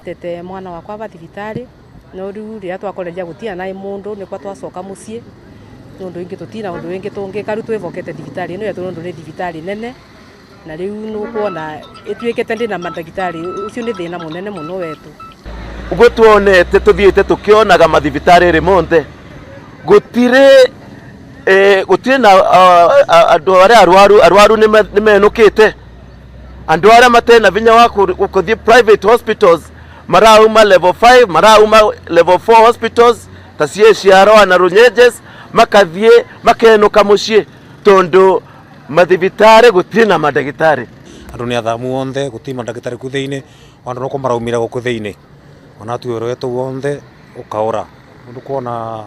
tete mwana wakwa ba thibitari no riu ria twakoreria gutia nae mundu nikwa twacoka mucii nundu ingi tutina undu wingi tungika riu twivokete thibitari ino yetu nundu ni thibitari nene na riu nukuona itwikete ndina madagitari ucio ni thina munene muno wetu ugo tuonete tuthiite tukionaga mathibitari remonte gutire na andu aria arwaru nimenukite andu aria matena vinya wa kuthie private hospitals marauma level 5 marauma level 4 hospitals tacie ciaroa na runyenjes makathie makenuka mucii tondu mathibitari gutire na madagitari andu ni athamu onthe gutire madagitari ku thiini andu no kumaraumira guku thiini ona tuoro yetu wonthe ukaura ndu kuona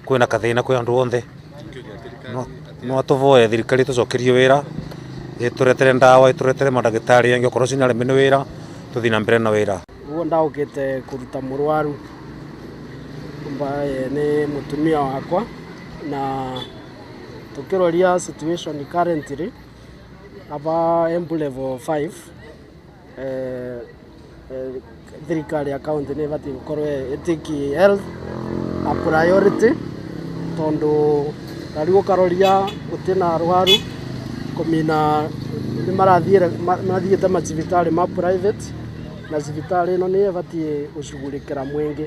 kwina kathina kwi andu onthe no atuvoe thirikari tucokerie wira ituretere ndawa ituretere madagitari angi okorwo cina remene wira tuthina mbere na wira ugo ndaukite kuruta murwaru ambaye ni mutumia wakwa na tukiroria situation currently aba embu level 5 thirikari account ni bati gukorwo itiki health a priority tondu tari gukaroria gutina arwaru kumina ni marathiete macibitari ma private na cibitari ino ni bati gushughulikira mwingi.